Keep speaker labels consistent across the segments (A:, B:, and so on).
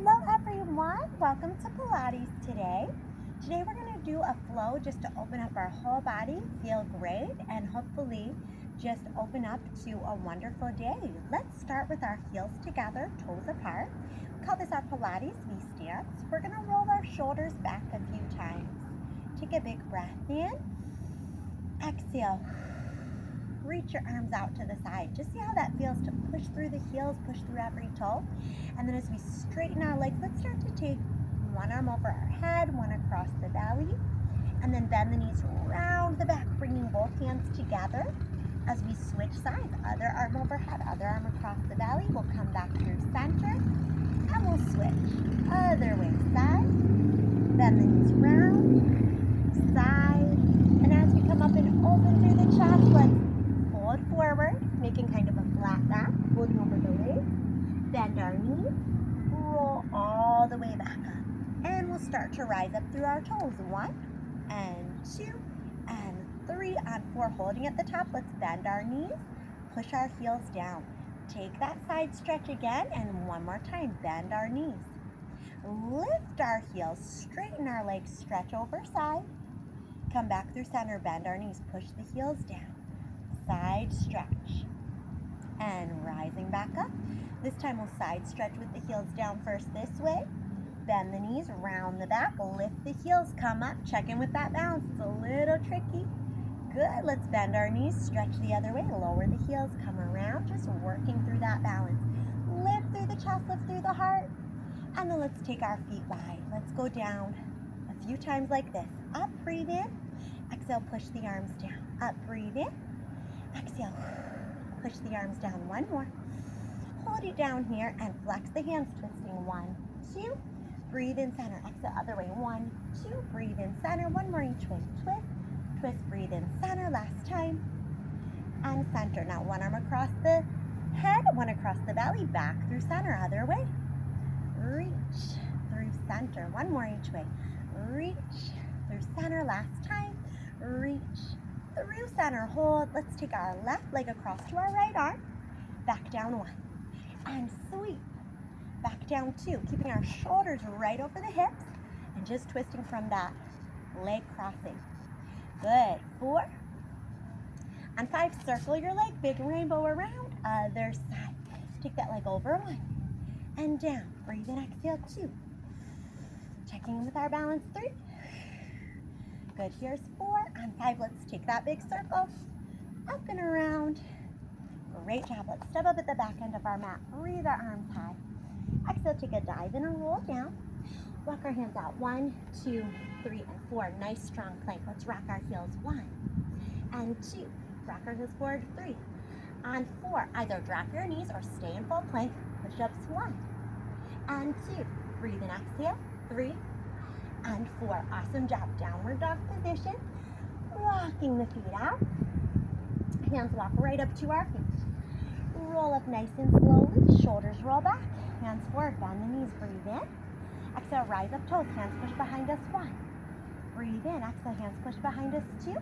A: Hello everyone, welcome to Pilates today. Today we're going to do a flow just to open up our whole body, feel great, and hopefully just open up to a wonderful day. Let's start with our heels together, toes apart. We call this our Pilates V stance. We're going to roll our shoulders back a few times. Take a big breath in, exhale. Reach your arms out to the side. Just see how that feels to push through the heels, push through every toe. And then as we straighten our legs, let's start to take one arm over our head, one across the belly, and then bend the knees around the back, bringing both hands together. As we switch sides, other arm overhead, other arm across the belly. We'll come back through center, and we'll switch. Other way, side, bend the knees round, side, and as we come up and open through the chest, let's fold forward, making kind of a flat back, folding over the legs, bend our knees, roll all the way back up. And we'll start to rise up through our toes. 1 and 2 and 3 on 4, holding at the top. Let's bend our knees, push our heels down. Take that side stretch again, and one more time, bend our knees. Lift our heels, straighten our legs, stretch over side. Come back through center, bend our knees, push the heels down. Side stretch and rising back up. This time we'll side stretch with the heels down first this way. Bend the knees, round the back, lift the heels, come up, check in with that balance. It's a little tricky. Good, let's bend our knees, stretch the other way, lower the heels, come around, just working through that balance. Lift through the chest, lift through the heart, and then let's take our feet wide. Let's go down a few times like this. Up, breathe in, exhale, push the arms down. Up, breathe in, exhale, push the arms down. One more. Hold it down here and flex the hands, twisting. 1, 2. Breathe in center. Exhale, other way. 1, 2. Breathe in center. One more each way. Twist, twist, breathe in center. Last time. And center. Now one arm across the head, one across the belly, back through center. Other way. Reach through center. One more each way. Reach through center. Last time. Reach through center. Hold. Let's take our left leg across to our right arm. Back down 1. And sweep. Back down 2. Keeping our shoulders right over the hips and just twisting from that leg crossing. Good. 4. On 5, circle your leg. Big rainbow around. Other side. Take that leg over 1. And down. Breathe in. Exhale 2. Checking in with our balance. 3. Good, here's 4. On 5, let's take that big circle, up and around. Great job. Let's step up at the back end of our mat. Breathe our arms high. Exhale, take a dive in and roll down. Walk our hands out. 1, 2, 3, and 4. Nice, strong plank. Let's rock our heels. 1 and 2. Rock our heels forward. 3. On 4, either drop your knees or stay in full plank. Push-ups. 1 and 2. Breathe in, exhale. 3 and 4. Awesome job. Downward dog position. Rocking the feet out. Hands walk right up to our feet. Roll up nice and slowly. Shoulders roll back. Hands forward. Bend the knees. Breathe in. Exhale. Rise up toes. Hands push behind us. 1. Breathe in. Exhale. Hands push behind us. 2.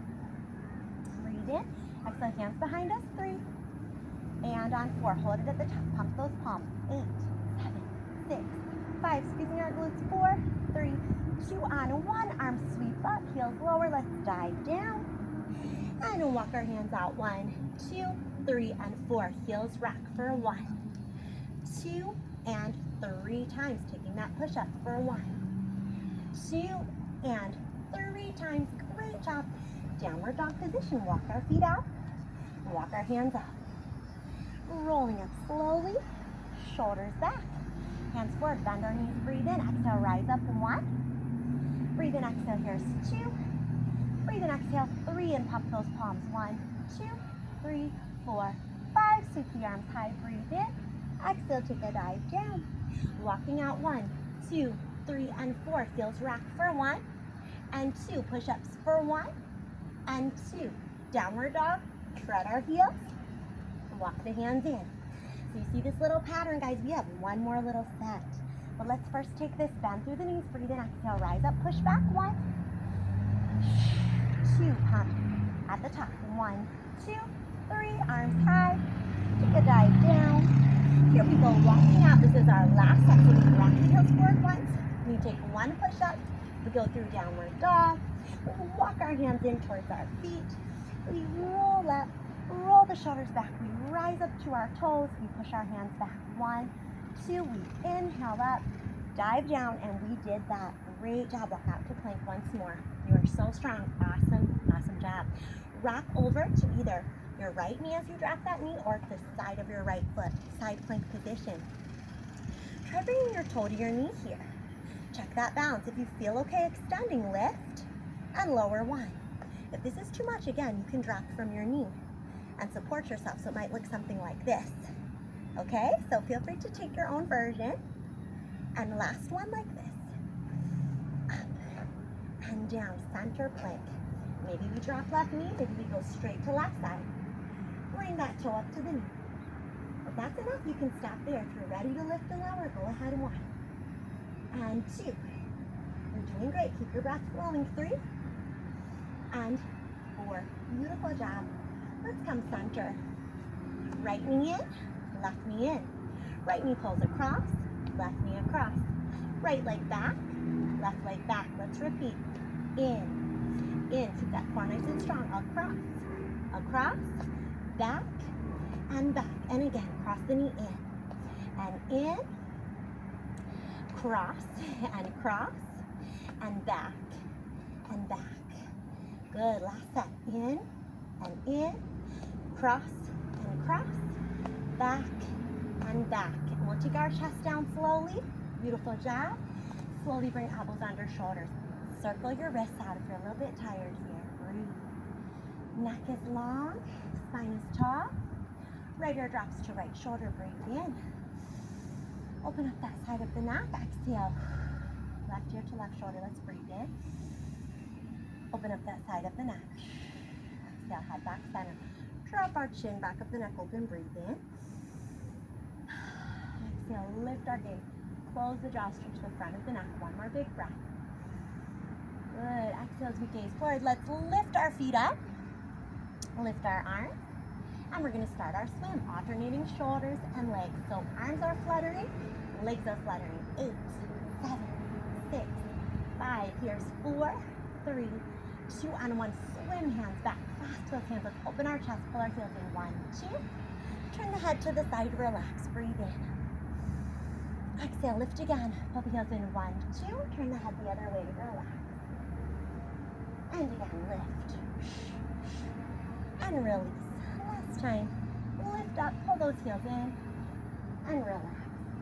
A: Breathe in. Exhale. Hands behind us. 3. And on 4. Hold it at the top. Pump those palms. 8, 7, 6, 5. Squeezing our glutes. 4, 3, 2 on 1. Arms sweep up. Heels lower. Let's dive down. And walk our hands out. 1, 2, 3, and 4. Heels rock for 1, 2, and 3 times. Taking that push up for 1, 2, and 3 times. Great job. Downward dog position. Walk our feet out. Walk our hands up. Rolling up slowly. Shoulders back. Hands forward. Bend our knees. Breathe in. Exhale. Rise up. 1. Breathe in. Exhale. Here's 2. Breathe in, exhale, 3, and pump those palms. 1, 2, 3, 4, 5. Sweep the arms high, breathe in. Exhale, take a dive down. Walking out. 1, 2, 3, and 4. Heels rock for 1 and 2. Push-ups for 1 and 2. Downward dog, tread our heels, walk the hands in. So you see this little pattern, guys. We have one more little set. But let's first take this, bend through the knees, breathe in, exhale, rise up, push back. 1, 2, pump at the top. 1, 2, 3, arms high. Take a dive down. Here we go, walking out. This is our last set. So we can rock the heels once. We take one push-up. We go through downward dog. We walk our hands in towards our feet. We roll up, roll the shoulders back. We rise up to our toes. We push our hands back. 1, 2. We inhale up, dive down, and we did that. Great job. Walk out to plank once more. You are so strong. Awesome, awesome job. Rock over to either your right knee as you drop that knee or the side of your right foot, side plank position. Try bringing your toe to your knee here. Check that balance. If you feel okay extending, lift and lower 1. If this is too much, again, you can drop from your knee and support yourself, so it might look something like this. Okay, so feel free to take your own version. And last one like this. Up and down, center plank. Maybe we drop left knee, maybe we go straight to left side. Bring that toe up to the knee. If that's enough, you can stop there. If you're ready to lift and lower, go ahead. 1 and 2. You're doing great. Keep your breath flowing. 3 and 4. Beautiful job. Let's come center. Right knee in, left knee in. Right knee pulls across, left knee across. Right leg back, left leg back. Let's repeat. In, keep that core nice and strong. Across, across, back, and back. And again, cross the knee in. And in, cross, and back, and back. Good, last set. In, cross, back, and back. And we'll take our chest down slowly. Beautiful job. Slowly bring elbows under shoulders. Circle your wrists out if you're a little bit tired here. Breathe. Neck is long, spine is tall. Right ear drops to right shoulder. Breathe in. Open up that side of the neck. Exhale. Left ear to left shoulder. Let's breathe in. Open up that side of the neck. Exhale, head back center. Drop our chin back up the neck. Open, breathe in. Exhale, lift our gaze. Close the jaw, stretch the front of the neck. One more big breath. Good. Exhale as we gaze forward. Let's lift our feet up. Lift our arms. And we're going to start our swim, alternating shoulders and legs. So arms are fluttering, legs are fluttering. 8, 7, 6, 5. Here's 4, 3, 2, and 1. Swim hands back. Clasp those hands. Let's open our chest. Pull our heels in. 1, 2. Turn the head to the side. Relax. Breathe in. Exhale. Lift again. Pull the heels in. 1, 2. Turn the head the other way. Relax. And again. Lift. And release. Last time. Lift up. Pull those heels in. And relax.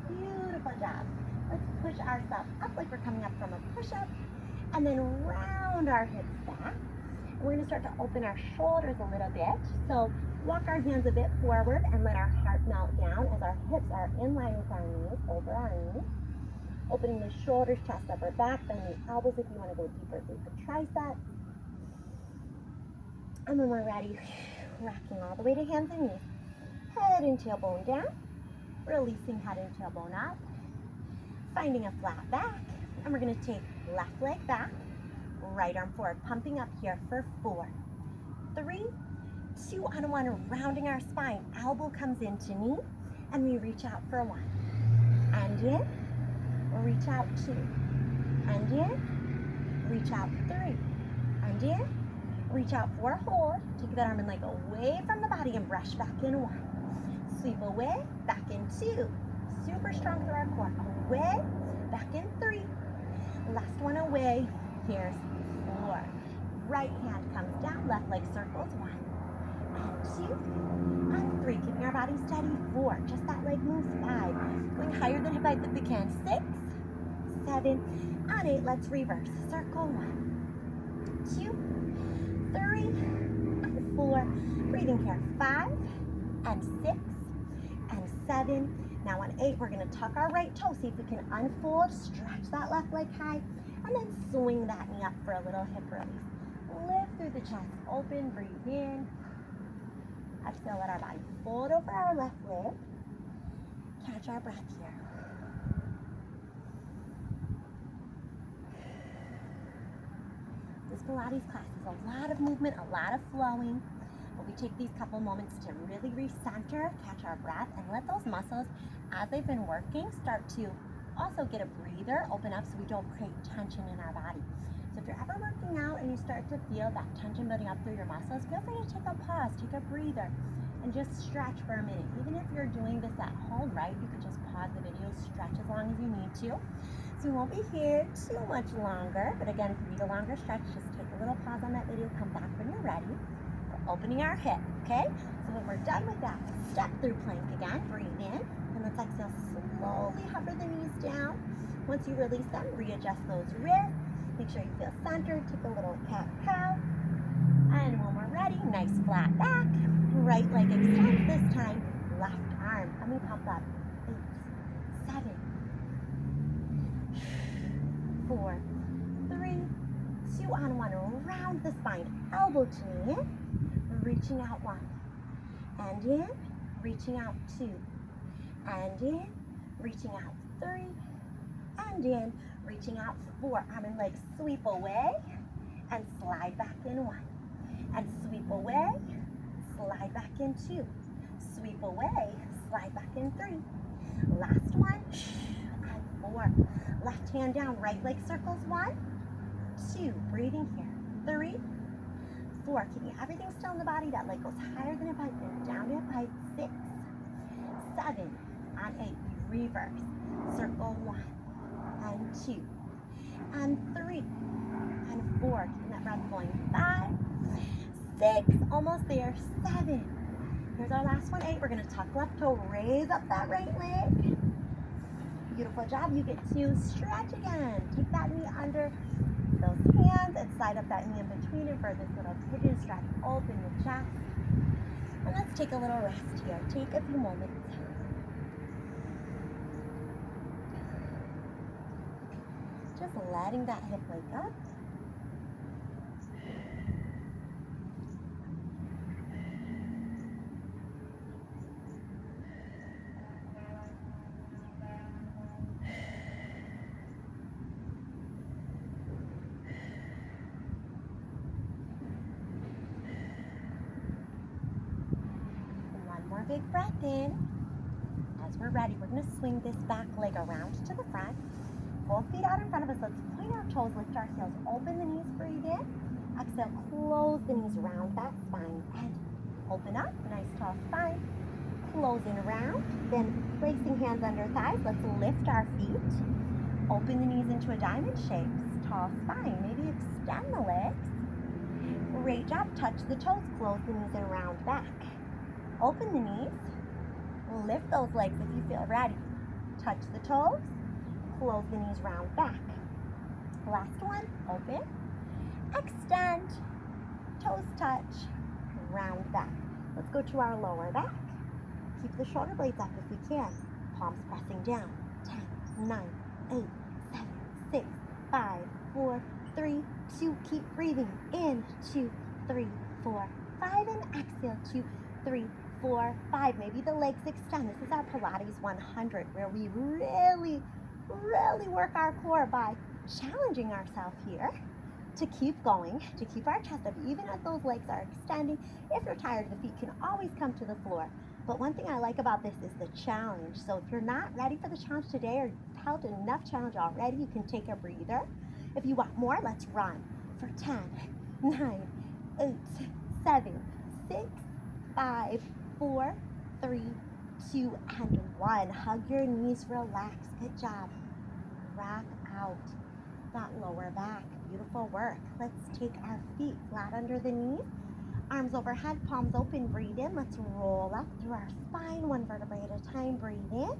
A: Beautiful job. Let's push ourselves up like we're coming up from a push-up. And then round our hips back. And we're going to start to open our shoulders a little bit. So walk our hands a bit forward and let our heart melt down as our hips are in line with our knees, over our knees. Opening the shoulders, chest, upper back, bend the elbows if you want to go deeper through the triceps. And when we're ready, rocking all the way to hands and knees. Head and tailbone down. Releasing head and tailbone up. Finding a flat back. And we're going to take left leg back, right arm forward, pumping up here for 4, 3, 2, and 1, rounding our spine. Elbow comes into knee, and we reach out for 1. And in, we'll reach out 2. And in, reach out 3. And in, reach out 4, hold. Take that arm and leg away from the body and brush back in 1. Sweep away, back in 2. Super strong through our core. Away, back in 3. Last one away. Here's 4. Right hand comes down, left leg circles. 1 and 2 and 3. Keeping our body steady. 4. Just that leg moves. 5. Going higher than hip height if we can. 6, 7, and 8. Let's reverse. Circle. 1, 2, 3, and 4. Breathing here. 5 and 6 and 7. Now on 8, we're going to tuck our right toe. See if we can unfold, stretch that left leg high, and then swing that knee up for a little hip release. Lift through the chest, open, breathe in. Exhale, let our body fold over our left leg. Catch our breath here. This Pilates class is a lot of movement, a lot of flowing. But we take these couple moments to really recenter, catch our breath, and let those muscles, as they've been working, start to also get a breather, open up so we don't create tension in our body. So if you're ever working out and you start to feel that tension building up through your muscles, feel free to take a pause, take a breather, and just stretch for a minute. Even if you're doing this at home, right, you could just pause the video, stretch as long as you need to. So we won't be here too much longer, but again, if you need a longer stretch, just take a little pause on that video, come back when you're ready. We're opening our hip, okay? So when we're done with that, step through plank again, breathe in, and let's exhale, slowly hover the knees down. Once you release them, readjust those wrists, make sure you feel centered, take a little cat-cow, and when we're ready, nice flat back, right leg extends this time, left arm, let me pump up, 8, 7, 4, 3, 2 on 1, round the spine, elbow to knee, reaching out 1, and in, reaching out 2, and in, reaching out 3, and in, reaching out 4, arm and leg sweep away, and slide back in 1, and sweep away, slide back in 2, sweep away, slide back in 3, last one, and 4, left hand down, right leg circles 1, 2, breathing here, 3, 4, keeping everything still in the body, that leg goes higher than a pipe, and down to a pipe, 6, 7, on 8, reverse, circle 1, and 2, and 3, and 4, keeping that breath going, 5, 6, almost there, 7, here's our last one, 8, we're going to tuck left toe, raise up that right leg, beautiful job, you get to stretch again, take that knee under those hands and slide up that knee in between it for this little pigeon stretch, open the chest, and let's take a little rest here, take a few moments. Just letting that hip wake up. One more big breath in. As we're ready, we're going to swing this back leg around to the front. Both feet out in front of us. Let's point our toes, lift our heels, open the knees, breathe in. Exhale, close the knees, round that spine, and open up, nice tall spine. Closing around, then placing hands under thighs. Let's lift our feet. Open the knees into a diamond shape, tall spine. Maybe extend the legs. Great job. Touch the toes, close the knees, and round back. Open the knees. Lift those legs if you feel ready. Touch the toes. Close the knees, round back. Last one, open, extend, toes touch, round back. Let's go to our lower back. Keep the shoulder blades up if we can. Palms pressing down. 10, 9, 8, 7, 6, 5, 4, 3, 2. Keep breathing. In, 2, 3, 4, 5, and exhale, 2, 3, 4, 5. Maybe the legs extend. This is our Pilates 100, where we really work our core by challenging ourselves here to keep going, to keep our chest up, even as those legs are extending. If you're tired, the feet can always come to the floor. But one thing I like about this is the challenge. So if you're not ready for the challenge today, or you've held enough challenge already, you can take a breather. If you want more, let's run for 10, 9, 8, 7, 6, 5, 4, 3, 2, and 1. Hug your knees, relax. Good job. Rock out that lower back. Beautiful work. Let's take our feet flat under the knees. Arms overhead, palms open. Breathe in. Let's roll up through our spine, one vertebrae at a time. Breathe in.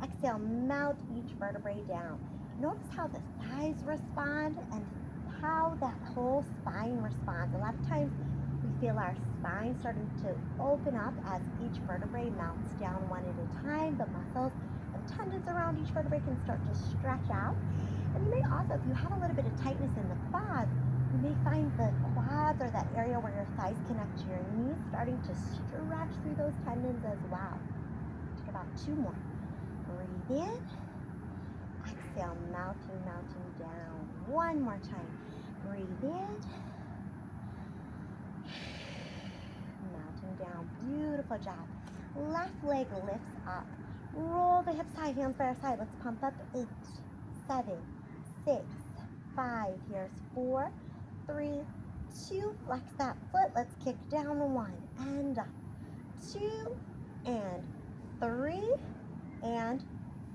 A: Exhale, melt each vertebrae down. Notice how the thighs respond and how that whole spine responds. A lot of times we feel our spine starting to open up as each vertebrae melts down one at a time. The muscles and tendons around each vertebrae can start to stretch out. And you may also, if you have a little bit of tightness in the quads, you may find the quads or that area where your thighs connect to your knees starting to stretch through those tendons as well. Take about 2 more. Breathe in. Exhale, melting down. 1 more time. Breathe in. Melting down. Beautiful job. Left leg lifts up. Roll the hips high, hands by our side. Let's pump up. 8, 7, 6, 5. Here's 4, 3, 2. Flex that foot. Let's kick down. 1 and up. 2 and 3 and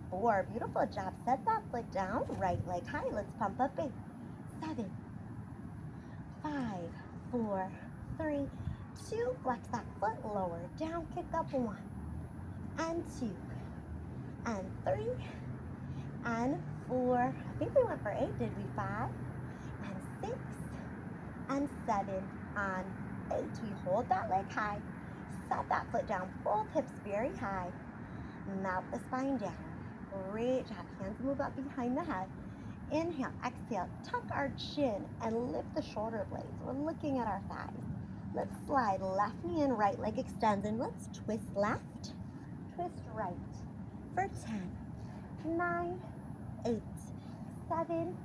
A: 4. Beautiful job. Set that foot down. Right leg high. Let's pump up. 8, 7, 5, 4, 3, 2. Flex that foot. Lower down. Kick up. 1 and 2 and 3 and 4. I think we went for 8. Did we? 5 and 6 and 7 on 8. We hold that leg high. Set that foot down. Both hips very high. Melt the spine down. Great job. Hands move up behind the head. Inhale, exhale, tuck our chin and lift the shoulder blades. We're looking at our thighs. Let's slide left knee in, right leg extends, and let's twist left, twist right for 10, 9, 8, 7,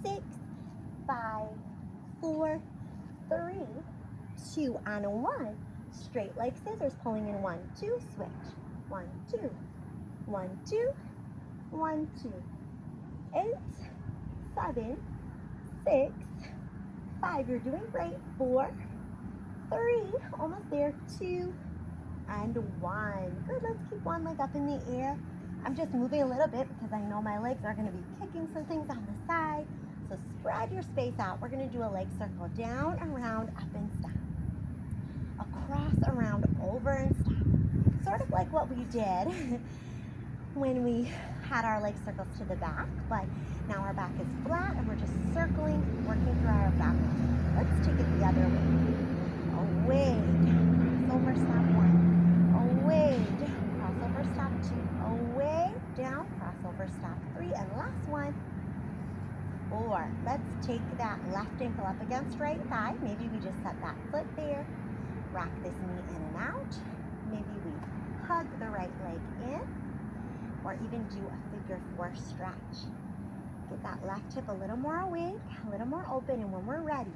A: 6, 5, 4, 3, 2, and 1. Straight like scissors, pulling in 1, 2, switch. 1, 2, 1, 2, 1, 2, 8, 7, 6, 5. You're doing great. 4, 3, almost there. 2, and 1. Good. Let's keep one leg up in the air. I'm just moving a little bit because I know my legs are going to be kicking some things on the side. So spread your space out. We're going to do a leg circle. Down, around, up, and stop. Across, around, over, and stop. Sort of like what we did when we had our leg circles to the back, but now our back is flat and we're just circling, working through our back. Let's take it the other way. Away, down, cross over, stop 1. Away, down, cross over, stop 2. Away, down, cross over, stop 3. And last one. 4. Let's take that left ankle up against right thigh. Maybe we just set that foot there. Rock this knee in and out. Maybe we hug the right leg in, or even do a figure 4 stretch. Get that left hip a little more awake, a little more open, and when we're ready,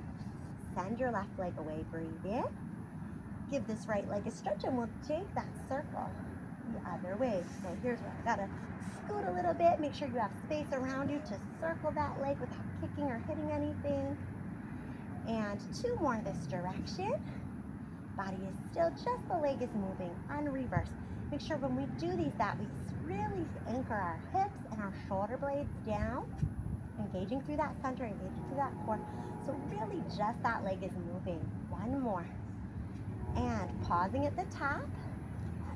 A: send your left leg away. Breathe in. Give this right leg a stretch, and we'll take that circle the other way. So here's where I gotta scoot a little bit. Make sure you have space around you to circle that leg without kicking or hitting anything. And 2 more this direction. Body is still, just the leg is moving on reverse. Make sure when we do these that we really anchor our hips and our shoulder blades down, engaging through that center, engaging through that core. So really just that leg is moving. 1 more. And pausing at the top,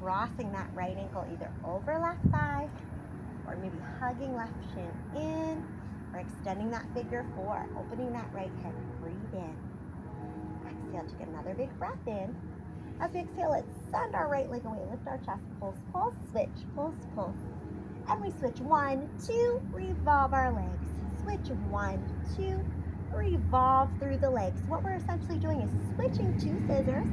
A: crossing that right ankle either over left thigh or maybe hugging left shin in, or extending that figure 4, opening that right hip. Breathe in. Exhale, take another big breath in. As we exhale, let's send our right leg away. Lift our chest, pulse, pulse, switch, pulse, pulse. And we switch. 1, 2, revolve our legs. Switch. 1, 2, revolve through the legs. What we're essentially doing is switching 2 scissors,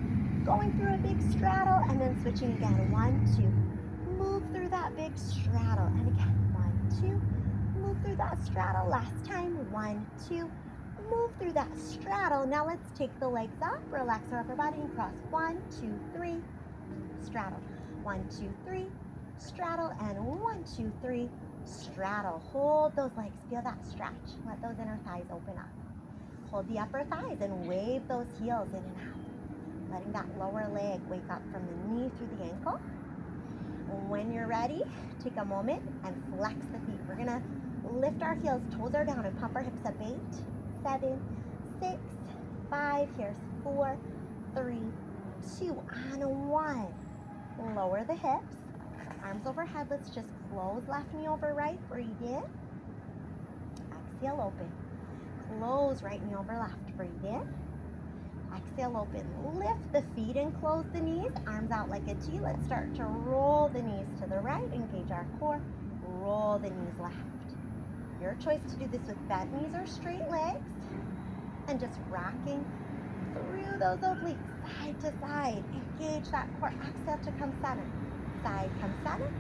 A: going through a big straddle, and then switching again. 1, 2, move through that big straddle. And again, 1, 2, move through that straddle. Last time, 1, 2, move through that straddle. Now let's take the legs up, relax our upper body, and cross. 1, 2, 3, straddle. 1, 2, 3, straddle, and 1, 2, 3, straddle. Hold those legs, feel that stretch. Let those inner thighs open up. Hold the upper thighs and wave those heels in and out. Letting that lower leg wake up from the knee through the ankle. When you're ready, take a moment and flex the feet. We're gonna lift our heels, toes are down, and pump our hips up. 8, 7, 6, 5. Here's 4, 3, 2, and 1. Lower the hips, arms overhead. Let's just close left knee over right. Breathe in. Exhale, open. Close right knee over left. Breathe in. Exhale, open. Lift the feet and close the knees. Arms out like a T. Let's start to roll the knees to the right. Engage our core. Roll the knees left. Your choice to do this with bent knees or straight legs. And just rocking through those obliques, side to side. Engage that core. Exhale to come center. Side, come center.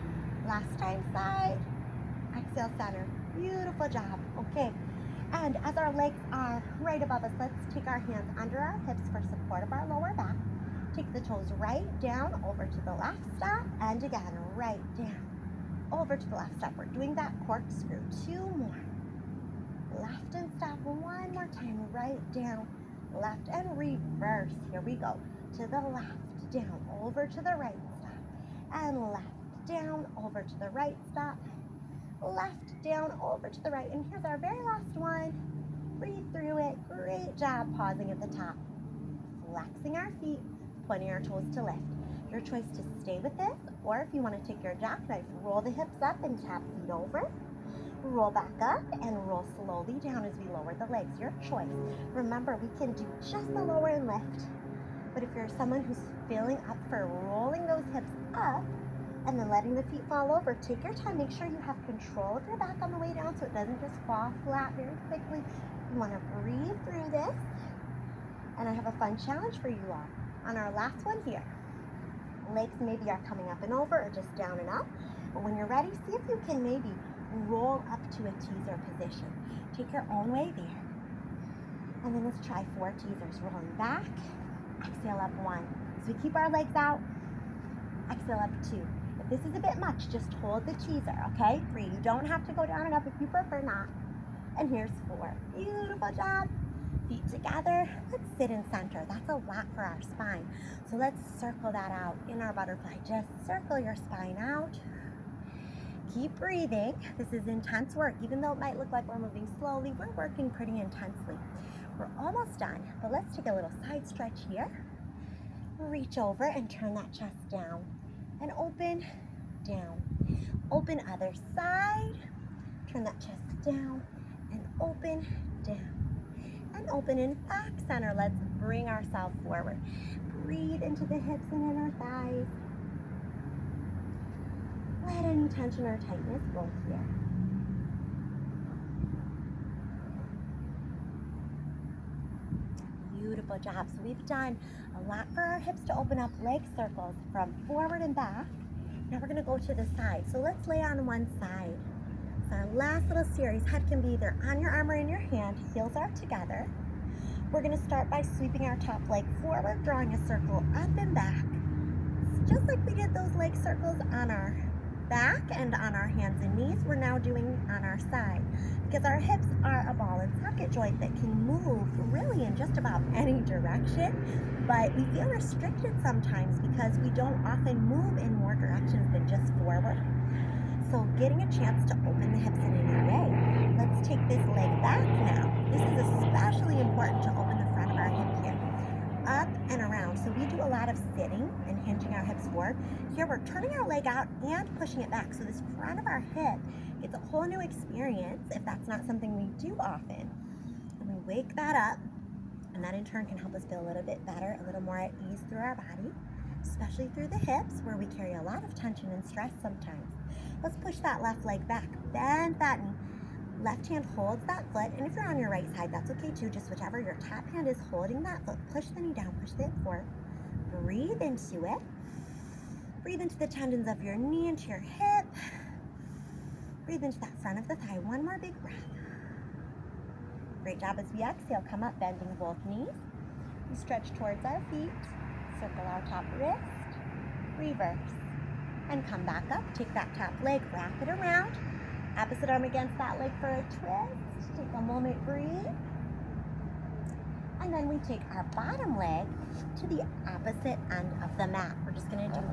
A: Last time, side. Exhale, center. Beautiful job. Okay. And as our legs are right above us, let's take our hands under our hips for support of our lower back. Take the toes right down over to the left stop, and again, right down. over to the left. Stop. We're doing that corkscrew. 2 more. Left and stop. 1 more time. Right, down, left, and reverse. Here we go. To the left, down, over to the right, stop. And left, down, over to the right, stop. Left, down, over to the right. And here's our very last one. Breathe through it. Great job pausing at the top. Flexing our feet, pointing our toes to lift. Your choice to stay with this, or if you want to take your jackknife, roll the hips up and tap feet over. Roll back up and roll slowly down as we lower the legs. Your choice. Remember, we can do just the lower and lift. But if you're someone who's feeling up for rolling those hips up and then letting the feet fall over, take your time. Make sure you have control of your back on the way down so it doesn't just fall flat very quickly. You want to breathe through this. And I have a fun challenge for you all. On our last one here, legs maybe are coming up and over or just down and up. But when you're ready, see if you can maybe roll up to a teaser position. Take your own way there. And then let's try 4 teasers. Rolling back, exhale up 1. So we keep our legs out, exhale up 2. If this is a bit much, just hold the teaser, okay? 3. You don't have to go down and up if you prefer not. And here's 4. Beautiful job. Feet together. Let's sit in center. That's a lot for our spine. So let's circle that out in our butterfly. Just circle your spine out. Keep breathing. This is intense work. Even though it might look like we're moving slowly, we're working pretty intensely. We're almost done, but let's take a little side stretch here. Reach over and turn that chest down. And open, down. Open other side. Turn that chest down and open, down. And open in back center. Let's bring ourselves forward. Breathe into the hips and inner thighs. Let any tension or tightness go here. Beautiful job. So we've done a lot for our hips to open up, leg circles from forward and back. Now we're going to go to the side. So let's lay on one side. So our last little series, head can be either on your arm or in your hand, heels are together. We're going to start by sweeping our top leg forward, drawing a circle up and back. Just like we did those leg circles on our back and on our hands and knees, we're now doing on our side. Because our hips are a ball and socket joint that can move really in just about any direction, but we feel restricted sometimes because we don't often move in more directions than just forward. So getting a chance to open the hips in a new way. Let's take this leg back now. This is especially important to open the front of our hip here. Up and around. So we do a lot of sitting and hinging our hips forward. Here we're turning our leg out and pushing it back. So this front of our hip gets a whole new experience if that's not something we do often. And we wake that up, and that in turn can help us feel a little bit better, a little more at ease through our body, especially through the hips where we carry a lot of tension and stress sometimes. Let's push that left leg back. Bend that knee. Left hand holds that foot, and if you're on your right side, that's okay too. Just whichever your top hand is holding that foot. Push the knee down, push the hip forward. Breathe into it. Breathe into the tendons of your knee, into your hip. Breathe into that front of the thigh. One more big breath. Great job. As we exhale, come up, bending both knees. We stretch towards our feet. Circle our top wrist. Reverse. And come back up. Take that top leg, wrap it around. Opposite arm against that leg for a twist. Take a moment, breathe. And then we take our bottom leg to the opposite end of the mat. We're just going to do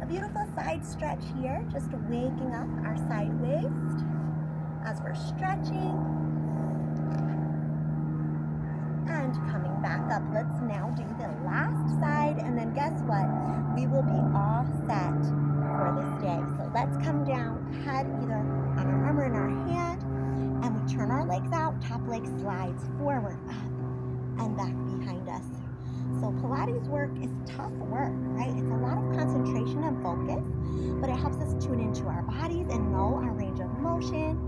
A: a beautiful side stretch here, just waking up our side waist as we're stretching. And coming back up. Let's now do the last side, and then guess what? We will be all set for this day. So let's come down, head either on our arm or in our hand, and we turn our legs out. Top leg slides forward, up, and back behind us. So Pilates work is tough work, right? It's a lot of concentration and focus, but it helps us tune into our bodies and know our range of motion,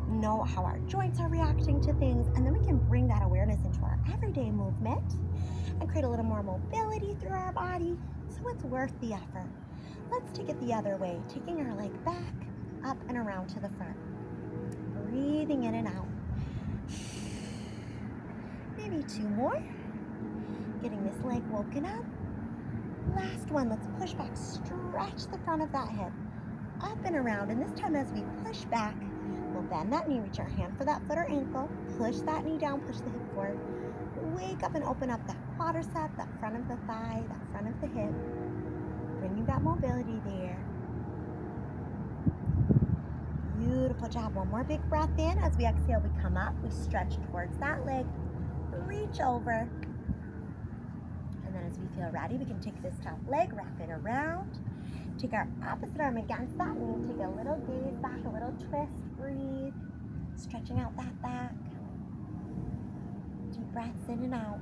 A: know how our joints are reacting to things, and then we can bring that awareness into our everyday movement and create a little more mobility through our body. So it's worth the effort. Let's take it the other way, taking our leg back, up and around to the front. Breathing in and out. Maybe 2 more. Getting this leg woken up. Last one, let's push back, stretch the front of that hip. up and around. And this time as we push back, we'll bend that knee, reach our hand for that foot or ankle, push that knee down, push the hip forward, wake up and open up that quadricep, that front of the thigh, that front of the hip, bringing that mobility there. Beautiful job. One more big breath in. As we exhale, we come up, we stretch towards that leg, reach over. And then as we feel ready, we can take this top leg, wrap it around, take our opposite arm against that knee, take a little gaze back, a little twist, breathe, stretching out that back. Deep breaths in and out.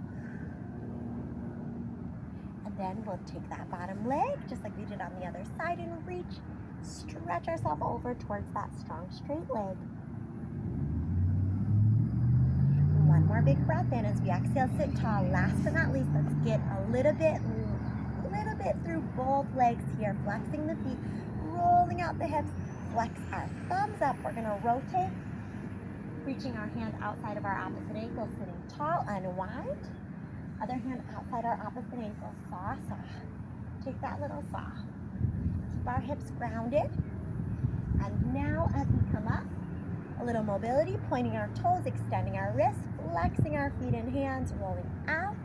A: And then we'll take that bottom leg, just like we did on the other side, and reach, stretch ourselves over towards that strong straight leg. One more big breath in. As we exhale, sit tall. Last but not least, let's get a little bit through both legs here, flexing the feet, rolling out the hips, flex our thumbs up. We're gonna rotate, reaching our hand outside of our opposite ankle, sitting tall, unwind. Other hand outside our opposite ankle, saw, saw. Take that little saw. Keep our hips grounded. And now as we come up, a little mobility, pointing our toes, extending our wrists, flexing our feet and hands, rolling out,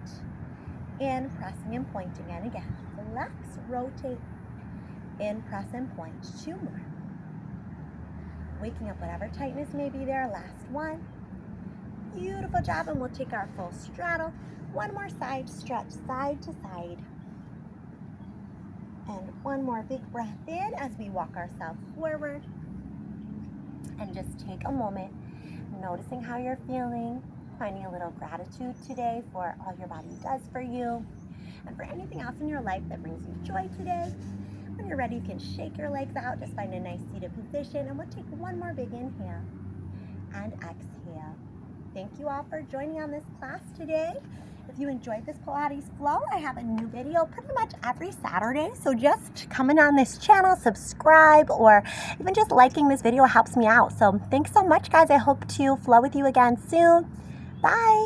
A: in, pressing and pointing. And again, flex, rotate, in, press and point. 2 more. Waking up whatever tightness may be there. Last one. Beautiful job. And we'll take our full straddle. One more side stretch, side to side. And one more big breath in as we walk ourselves forward. And just take a moment, noticing how you're feeling, finding a little gratitude today for all your body does for you, and for anything else in your life that brings you joy today. When you're ready, you can shake your legs out, just find a nice seated position, and we'll take one more big inhale and exhale. Thank you all for joining on this class today. If you enjoyed this Pilates flow, I have a new video pretty much every Saturday. So just coming on this channel, subscribe, or even just liking this video helps me out. So thanks so much, guys. I hope to flow with you again soon. Bye.